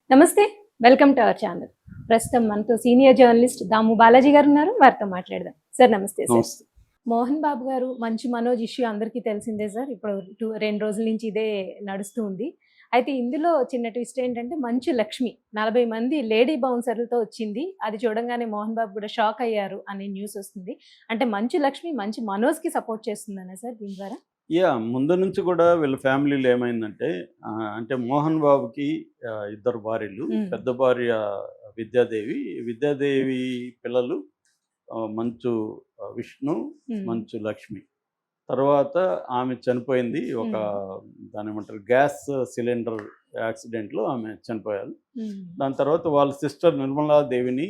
నమస్తే. Welcome to our channel. ప్రస్తుతం మనతో సీనియర్ జర్నలిస్ట్ దాము బాలాజీ గారు ఉన్నారు. వారితో మాట్లాడదాం. సార్ నమస్తే సార్. నమస్తే. మోహన్ బాబు గారు మంచు మనోజ్ ఇష్యూ అందరికీ తెలిసిందే సార్. ఇప్పుడు 2 రోజుల నుంచి ఇదే నడుస్తూ ఉంది. అయితే ఇందులో చిన్న ట్విస్ట్ ఏంటంటే మంచు లక్ష్మి 40 మంది లేడీ బౌన్సర్లతో వచ్చింది. అది చూడంగానే మోహన్ బాబు కూడా షాక్ అయ్యారు అనే న్యూస్ వస్తుంది. అంటే మంచు లక్ష్మి మంచు మనోజ్‌కి సపోర్ట్ చేస్తుందనా సార్ దీని ద్వారా? ముందు నుంచి కూడా వీళ్ళ ఫ్యామిలీలో ఏమైందంటే అంటే మోహన్ బాబుకి ఇద్దరు భార్యలు. హ్మ్. పెద్ద భార్య విద్యాదేవి. విద్యాదేవి పిల్లలు మంచు విష్ణు, హ్మ్. మంచు లక్ష్మి. తర్వాత ఆమె చనిపోయింది. దాన్నేమంటారు గ్యాస్ సిలిండర్ యాక్సిడెంట్‌లో ఆమె చనిపోయారు. హ్మ్. దాని తర్వాత వాళ్ళ సిస్టర్ నిర్మలాదేవిని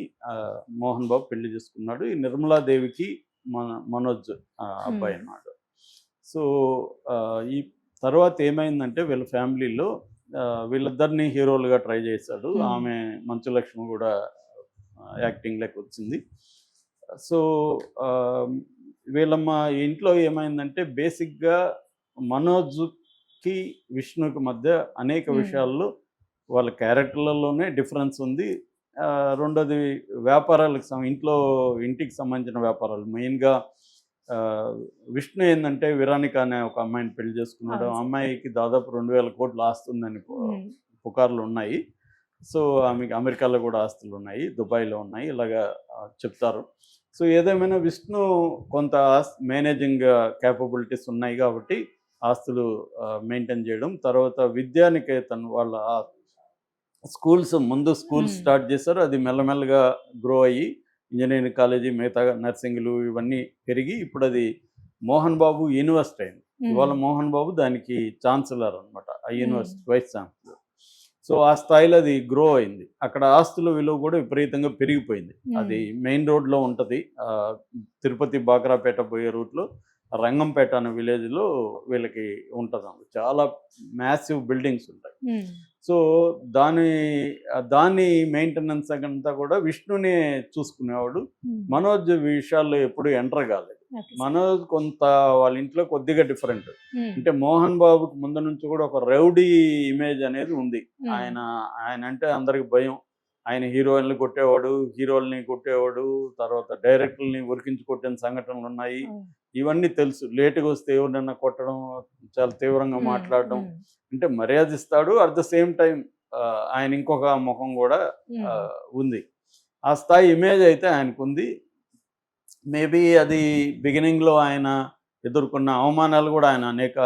మోహన్ బాబు పెళ్లి చేసుకున్నాడు. ఈ నిర్మలాదేవికి మనోజ్ అబ్బాయి హ్మ్. అన్నమాట. సో, ఈ తర్వాత ఏమైందంటే వీళ్ళ ఫ్యామిలీలో వీళ్ళిద్దరిని హీరోలుగా ట్రై చేశాడు. హ్మ్. ఆమె మంచులక్ష్మి కూడా యాక్టింగ్‌లోకి వచ్చింది. సో, ఆహ్, మా ఇంట్లో ఏమైందంటే బేసిక్‌గా మనోజ్‌కి, విష్ణుకి మధ్య అనేక హ్మ్. విషయాల్లో వాళ్ళ క్యారెక్టర్‌లలోనే డిఫరెన్స్ ఉంది. రెండోది వ్యాపారాలకు ఇంటికి సంబంధించిన వ్యాపారాలు మెయిన్‌గా విష్ణు ఏందంటే విరానిక అనే ఒక అమ్మాయిని పెళ్లి చేసుకున్నాడు. అవును ఆ సార్. అమ్మాయికి దాదాపు 2,000 కోట్ల ఆస్తుందని హ్మ్. పుకార్లు ఉన్నాయి. సో, ఆమెకి అమెరికాలో కూడా ఆస్తులున్నాయి. దుబాయ్‌లో ఉన్నాయి. ఇలాగా చెప్తారు. సో, ఏదేమైనా విష్ణు కొంత మేనేజింగ్ కేపబిలిటీస్ ఉన్నాయి కాబట్టి ఆస్తులు మెయింటైన్ చేయడం. తర్వాత విద్యానికేతన్ వాళ్ళ స్కూల్స్ హ్మ్. స్టార్ట్ చేశారు. అది మెల్లమెల్లగా గ్రో అయ్యి ఇంజినీరింగ్ కాలేజీ, మిగతా నర్సింగ్‌లు ఇవన్నీ పెరిగి ఇప్పుడది మోహన్ బాబు యూనివర్సిటీ అయింది. హ్మ్. ఇవాళ మోహన్ బాబు దానికి ఛాన్సలర్ అనమాట. ఆ హ్మ్. University vice chancellor. సో, ఆ స్థాయిలో అది గ్రో అయింది. అక్కడ ఆస్తుల విలువ కూడా విపరీతంగా పెరిగిపోయింది. హ్మ్. అది మెయిన్ రోడ్‌లో ఉంటది. తిరుపతి బాక్రాపేట పోయే రూట్‌లో రంగంపేట అనే విలేజ్‌లో వీళ్ళకి ఉంటదన్నమాట. చాలా మ్యాసివ్ బిల్డింగ్స్ ఉంటాయి. హ్మ్. సో, దాని దాని మెయింటెనెన్స్ అంతా కూడా విష్ణునే చూసుకునేవాడు. హ్మ్. మనోజ్ విషయాల్లో ఎప్పుడు ఎంటర్ కాలేదు. Okay sir. మనోజ్ కొంత వాళ్ళ ఇంట్లో కొద్దిగా డిఫరెంట్. హ్మ్. అంటే మోహన్ బాబుకి ముందు నుంచి కూడా ఒక రౌడీ ఇమేజ్ అనేది ఉంది. హ్మ్. ఆయన ఆయనంటే అందరికి భయం. ఆయన హీరోలని కొట్టేవాడు. తర్వాత డైరెక్టర్‌లని ఉరికించి కొట్టిన సంఘటనలున్నాయి. ఓహ్! ఇవన్నీ తెలుసు. లేట్‌గా వస్తే ఎవరినైనా కొట్టడం, చాలా తీవ్రంగా హ్మ్. మాట్లాడడం. హ్మ్. అంటే మర్యాదిస్తాడు. అట్ ద సేమ్ టైమ్ ఆయన ఇంకొక మొఖం గూడా హ్మ్. ఉంది. ఆ స్థాయి ఇమేజ్ అయితే ఆయనకుంది. మేబీ అది బిగినింగ్‌లో ఆయన ఎదుర్కొన్న అవమానాలు గూడా ఆయన అనేక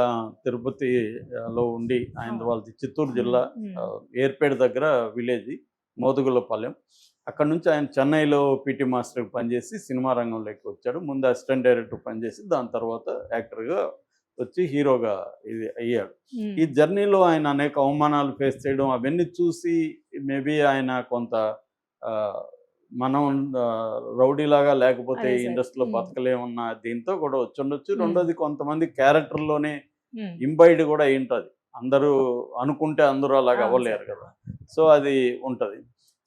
తిరుపతిలో ఉండి ఆయనది అవును. వాళ్ళది చిత్తూరు హ్మ్. జిల్లా హ్మ్. ఏర్పేట దగ్గర విలేజ్ మోదుగులపాలెం. అక్కడి నుంచి ఆయన చెన్నైలో పీటీ మాస్టర్‌గా పనిచేసి సినిమా రంగంలోకి వచ్చాడు. ముందు అసిస్టెంట్ డైరెక్టర్ పనిచేసి దాని తర్వాత యాక్టర్‌గా వచ్చి హీరోగా ఇది అయ్యాడు. ఈ హ్మ్. జర్నీలో ఆయన అనేక అవమానాలు ఫేస్ చేయడం అవన్నీ చూసి మేబీ ఆయన కొంత ఆహ్, మనం రౌడీలాగా లేకపోతే అదే ఈ సార్. ఇండస్ట్రీలో హ్మ్. బతకలేమన్న దీంతో కూడా వచ్చుండొచ్చు. హ్మ్. రెండోది కొంతమంది క్యారెక్టర్‌లోనే హ్మ్. ఇంబైడ్ కూడా అయ్యుంటది. అందరూ అనుకుంటే అందరూ అలాగా అవును సార్. అవ్వలేరు కదా! సో, అది ఉంటది.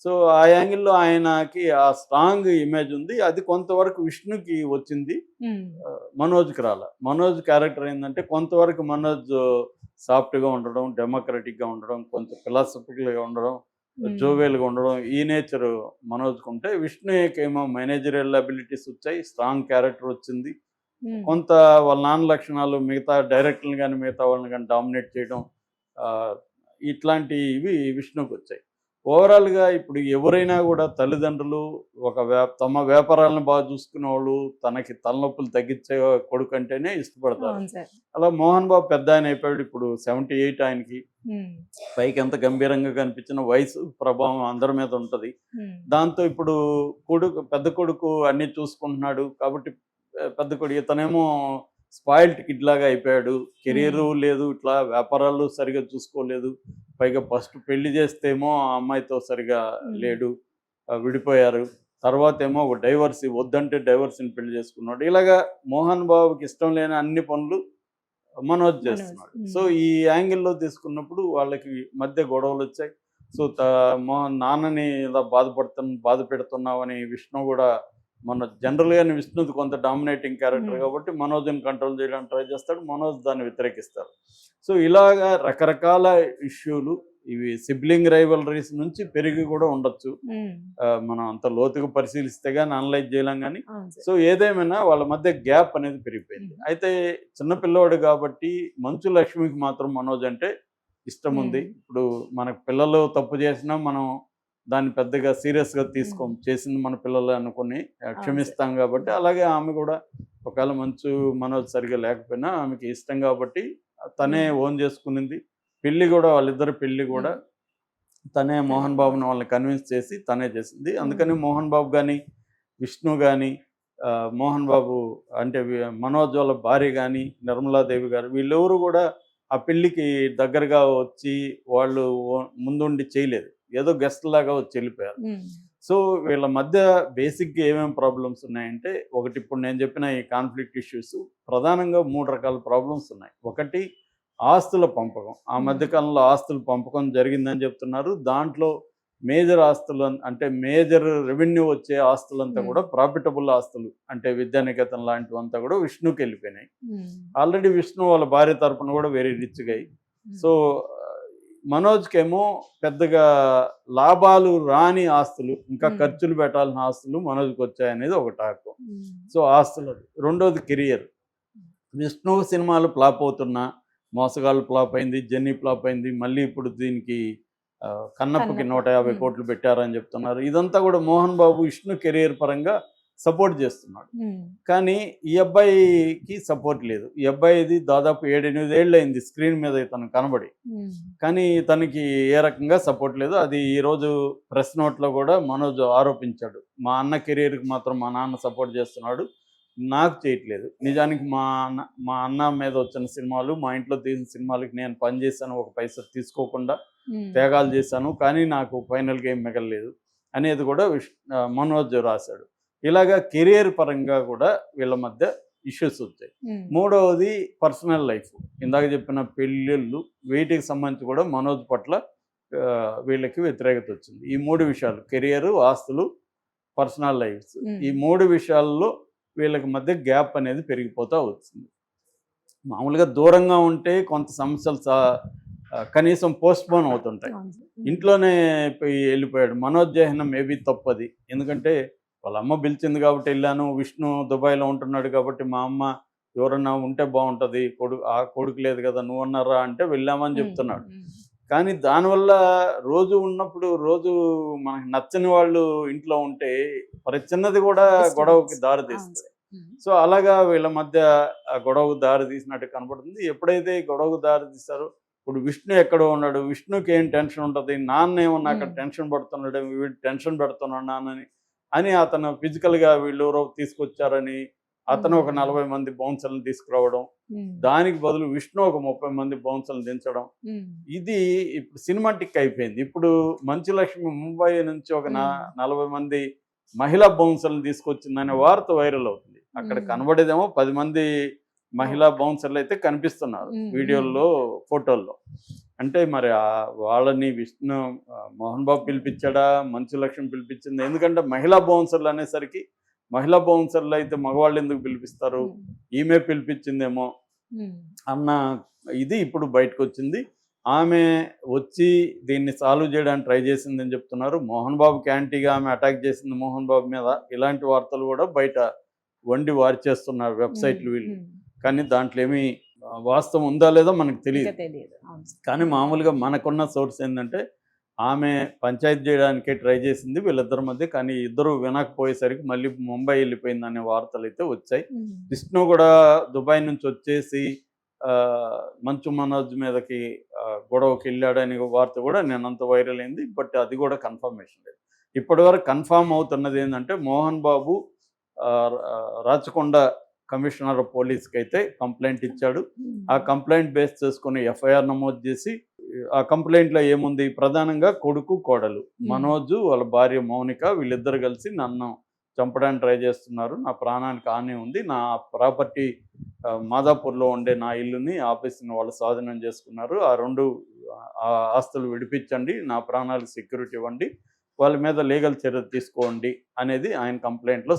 సో, ఆ యాంగిల్‌లో ఆయనకి ఆ స్ట్రాంగ్ ఇమేజ్ ఉంది. అది కొంతవరకు విష్ణుకి వచ్చింది. హ్మ్. మనోజ్‌కి రాలా. మనోజ్ క్యారెక్టర్ ఏందంటే కొంతవరకు మనోజ్ సాఫ్ట్‌గా ఉండడం, డెమోక్రటిక్‌గా ఉండడం, కొంచెం ఫిలాసఫికల్‌గా ఉండడం, హ్మ్. జోవియల్‌గా ఉండడం ఈ నేచరు మనోజ్‌కుంటే విష్ణుకేమో మేనేజరియల్ అబిలిటీస్ వచ్చాయి. స్ట్రాంగ్ క్యారెక్టర్ వచ్చింది. హ్మ్. కొంత వాళ్ళ నాన్న లక్షణాలు మిగతా డైరెక్టర్‌లని గాని, మిగతా వాళ్ళని గాని డామినేట్ చేయడం ఆహ్, ఇట్లాంటివి విష్ణుకొచ్చాయి. ఓవరాల్‌గా ఇప్పుడు ఎవరైనా గూడా తల్లిదండ్రులు తమ వ్యాపారాలను బాగా చూసుకునేవాళ్ళు, తనకి తలనొప్పులు తగ్గించే కొడుకంటేనే ఇష్టపడతారు. అవును సార్. అలా మోహన్ బాబు పెద్దాయన అయిపోయాడు. ఇప్పుడు 78 ఆయనకి. హ్మ్. పైకి ఎంత గంభీరంగా కనిపించిన వయసు ప్రభావం అందరి మీద ఉంటది. హ్మ్. దాంతో ఇప్పుడు పెద్ద కొడుకు అన్నీ చూసుకుంటున్నాడు. కాబట్టి పెద్ద కొడుకు ఇతనేమో స్పాయిల్డ్ కిడ్ లాగా అయిపోయాడు. హ్మ్. కెరియరు లేదు. ఇట్లా వ్యాపారాలు సరిగ్గా చూసుకోలేదు. పైగా ఫస్ట్ పెళ్లి చేస్తేమో ఆ అమ్మాయితో సరిగ్గా హ్మ్. లేడు. విడిపోయారు. తర్వాతేమో ఒక వద్దంటే డైవర్స్‌ని పెళ్లి చేసుకున్నాడు. ఇలాగా మోహన్ బాబుకి ఇష్టం లేని అన్ని పనులు మనోజ్ మనోజ్. చేస్తున్నాడు. సో, హ్మ్. ఈ యాంగిల్‌లో తీసుకున్నప్పుడు వాళ్ళకి మధ్య గొడవలొచ్చాయి. సో, నాన్నని ఇలా బాధ పెడుతున్నావని విష్ణు గూడా జనరల్‌గానే విష్ణుది కొంత డామినేటింగ్ క్యారెక్టర్ హ్మ్. కాబట్టి మనోజ్‌ని కంట్రోల్ చేయడానికి ట్రై చేస్తాడు. మనోజ్ దాన్ని వ్యతిరేకిస్తారు. సో, ఇలాగా రకరకాల ఇష్యూలు ఇవి సిబ్లింగ్ రైవలరీస్ నుంచి పెరిగి కూడా ఉండొచ్చు. మనం అంత లోతుగా పరిశీలిస్తే కానీ అనలైజ్ చేయలేం కానీ. అవును సార్. సో ఏదేమైనా వాళ్ళ మధ్య గ్యాప్ అనేది పెరిగిపోయింది. అయితే చిన్నపిల్లవాడు కాబట్టి మంచు లక్ష్మికి మాత్రం మనోజ్ అంటే ఇష్టం ఉంది. ఇప్పుడు మనకు పిల్లలు తప్పు చేసినా మనం దాన్ని పెద్దగా సీరియస్గా తీసుకోం. చేసింది మన పిల్లలు అనుకుని క్షమిస్తాం కాబట్టి, అలాగే ఆమె కూడా ఒకవేళ మంచు మనోజ్ సరిగా లేకపోయినా ఆమెకి ఇష్టం కాబట్టి తనే ఓన్ చేసుకునింది. పెళ్ళి కూడా వాళ్ళిద్దరి పెళ్ళి కూడా తనే మోహన్ బాబుని వాళ్ళని కన్విన్స్ చేసి తనే చేసింది. అందుకని మోహన్ బాబు కానీ విష్ణు కానీ మోహన్ బాబు అంటే మనోజ్ వాళ్ళ భార్య కానీ నిర్మలాదేవి గారు వీళ్ళెవరు కూడా ఆ పెళ్ళికి దగ్గరగా వచ్చి వాళ్ళు ముందుండి చేయలేదు. ఏదో గెస్ట్ లాగా వచ్చి వెళ్ళిపోయారు. సో వీళ్ళ మధ్య బేసిక్గా ఏమేమి ప్రాబ్లమ్స్ ఉన్నాయంటే, ఒకటి ఇప్పుడు నేను చెప్పిన ఈ కాన్ఫ్లిక్ట్ ఇష్యూస్ ప్రధానంగా 3 రకాల ప్రాబ్లమ్స్ ఉన్నాయి. ఒకటి ఆస్తుల పంపకం. ఆ మధ్యకాలంలో ఆస్తుల పంపకం జరిగిందని చెప్తున్నారు. దాంట్లో మేజర్ ఆస్తులు అంటే మేజర్ రెవెన్యూ వచ్చే ఆస్తులంతా కూడా ప్రాఫిటబుల్ ఆస్తులు అంటే విద్యానికేతన్ లాంటివంతా కూడా విష్ణుకి వెళ్ళిపోయినాయి. ఆల్రెడీ విష్ణు వాళ్ళ భార్య తరపున కూడా వెరీ రిచ్గా అయ్యి. సో మనోజ్కేమో పెద్దగా లాభాలు రాని ఆస్తులు, ఇంకా ఖర్చులు పెట్టాల్సిన ఆస్తులు మనోజ్కి వచ్చాయనేది ఒక టాక్. సో ఆస్తులు. రెండోది కెరియర్. విష్ణు సినిమాలు ఫ్లాప్ అవుతున్నా, మోసగాళ్ళు ఫ్లాప్ అయింది, జెన్నీ ఫ్లాప్ అయింది, మళ్ళీ ఇప్పుడు దీనికి కన్నప్పకి 150 కోట్లు పెట్టారని చెప్తున్నారు. ఇదంతా కూడా మోహన్ బాబు విష్ణు కెరియర్ పరంగా సపోర్ట్ చేస్తున్నాడు. కానీ ఈ అబ్బాయికి సపోర్ట్ లేదు. ఈ అబ్బాయిది దాదాపు 7-8 ఏళ్ళు అయింది స్క్రీన్ మీద ఇతను కనబడి, కానీ తనకి ఏ రకంగా సపోర్ట్ లేదు. అది ఈరోజు ప్రెస్ నోట్లో కూడా మనోజ్ ఆరోపించాడు. మా అన్న కెరీర్కి మాత్రం మా నాన్న సపోర్ట్ చేస్తున్నాడు, నాకు చేయట్లేదు. నిజానికి మా అన్న మీద వచ్చిన సినిమాలు, మా ఇంట్లో తీసిన సినిమాలకి నేను పనిచేశాను, ఒక పైసా తీసుకోకుండా త్యాగాలు చేశాను, కానీ నాకు ఫైనల్గా ఏం మిగలలేదు అనేది కూడా మనోజ్ రాశాడు. ఇలాగా కెరియర్ పరంగా కూడా వీళ్ళ మధ్య ఇష్యూస్ వచ్చాయి. మూడవది పర్సనల్ లైఫ్. ఇందాక చెప్పిన పెళ్ళిళ్ళు, వీటికి సంబంధించి కూడా మనోజ్ పట్ల వీళ్ళకి వ్యతిరేకత వచ్చింది. ఈ 3 విషయాలు కెరియరు, ఆస్తులు, పర్సనల్ లైఫ్స్, ఈ 3 విషయాల్లో వీళ్ళకి మధ్య గ్యాప్ అనేది పెరిగిపోతూ వచ్చింది. మామూలుగా దూరంగా ఉంటే కొంత సమస్యలు కనీసం పోస్ట్పోన్ అవుతుంటాయి. ఇంట్లోనే వెళ్ళిపోయాడు మనోజ్ జహనం. మేబీ తప్పది, ఎందుకంటే వాళ్ళ అమ్మ పిలిచింది కాబట్టి వెళ్ళాను. విష్ణు దుబాయ్లో ఉంటున్నాడు కాబట్టి మా అమ్మ ఎవరన్నా ఉంటే బాగుంటుంది, ఆ కొడుకు లేదు కదా నువ్వన్నారా అంటే వెళ్ళామని చెప్తున్నాడు. కానీ దానివల్ల రోజు ఉన్నప్పుడు రోజు మనకి నచ్చని వాళ్ళు ఇంట్లో ఉంటే ప్రతి చిన్నది కూడా గొడవకి దారి తీస్తుంది. సో అలాగా వీళ్ళ మధ్య గొడవకు దారి తీసినట్టు కనపడుతుంది. ఎప్పుడైతే గొడవకు దారి తీస్తారో, ఇప్పుడు విష్ణు ఎక్కడో ఉన్నాడు, విష్ణుకి ఏం టెన్షన్ ఉంటుంది, నాన్న ఏమన్నా అక్కడ టెన్షన్ పడుతున్నాడు, వీడు టెన్షన్ పెడుతున్నాడు నాన్నని అని అతను ఫిజికల్గా వీళ్ళు ఎవరో తీసుకొచ్చారని అతను ఒక 40 మంది బౌన్సర్లను తీసుకురావడం, దానికి బదులు విష్ణు ఒక 30 మంది బౌన్సర్లు దించడం, ఇది ఇప్పుడు సినిమాటిక్ అయిపోయింది. ఇప్పుడు మంచు లక్ష్మి ముంబై నుంచి ఒక 40 మంది మహిళా బౌన్సర్లను తీసుకొచ్చిందనే వార్త వైరల్ అవుతుంది. అక్కడ కనబడేదేమో 10 మంది మహిళా బౌన్సర్లు అయితే కనిపిస్తున్నారు వీడియోల్లో, ఫోటోల్లో. అంటే మరి వాళ్ళని విష్ణు మోహన్ బాబు పిలిపించాడా, మంచు లక్ష్మి పిలిపించింది? ఎందుకంటే మహిళా బౌన్సర్లు అనేసరికి మహిళా బౌన్సర్లు అయితే మగవాళ్ళు ఎందుకు పిలిపిస్తారు, ఈమె పిలిపించిందేమో అన్న ఇది ఇప్పుడు బయటకు వచ్చింది. ఆమె వచ్చి దీన్ని సాల్వ్ చేయడానికి ట్రై చేసిందని చెప్తున్నారు. మోహన్ బాబు క్యాంటీగా ఆమె అటాక్ చేసింది మోహన్ బాబు మీద, ఇలాంటి వార్తలు కూడా బయట వండి వారి చేస్తున్నారు వెబ్సైట్లు వీళ్ళు. కానీ దాంట్లో ఏమీ వాస్తవం ఉందా లేదో మనకు తెలియదు. కానీ మామూలుగా మనకున్న సోర్స్ ఏంటంటే ఆమె పంచాయతీ చేయడానికే ట్రై చేసింది వీళ్ళిద్దరి మధ్య, కానీ ఇద్దరు వినకపోయేసరికి మళ్ళీ ముంబై వెళ్ళిపోయిందనే వార్తలు అయితే వచ్చాయి. విష్ణు కూడా దుబాయ్ నుంచి వచ్చేసి మంచు మనోజ్ మీదకి గొడవకి వెళ్ళాడని వార్త కూడా నేనంత వైరల్ అయింది. బట్ అది కూడా కన్ఫర్మేషన్ లేదు. ఇప్పటివరకు కన్ఫామ్ అవుతున్నది ఏంటంటే మోహన్ బాబు రాచకొండ కమిషనర్ ఆఫ్ పోలీస్కి అయితే కంప్లైంట్ ఇచ్చాడు. ఆ కంప్లైంట్ బేస్ చేసుకుని ఎఫ్ఐఆర్ నమోదు చేసి, ఆ కంప్లైంట్లో ఏముంది, ప్రధానంగా కొడుకు కోడలు మనోజ్ వాళ్ళ భార్య మౌనిక వీళ్ళిద్దరు కలిసి నన్ను చంపడానికి ట్రై చేస్తున్నారు, నా ప్రాణానికి హాని ఉంది, నా ప్రాపర్టీ మాదాపూర్లో ఉండే నా ఇల్లుని ఆఫీస్ని వాళ్ళు స్వాధీనం చేసుకున్నారు, ఆ 2 ఆస్తులు విడిపించండి, నా ప్రాణాలకు సెక్యూరిటీ ఇవ్వండి, వాళ్ళ మీద లీగల్ చర్య తీసుకోండి అనేది ఆయన కంప్లైంట్లో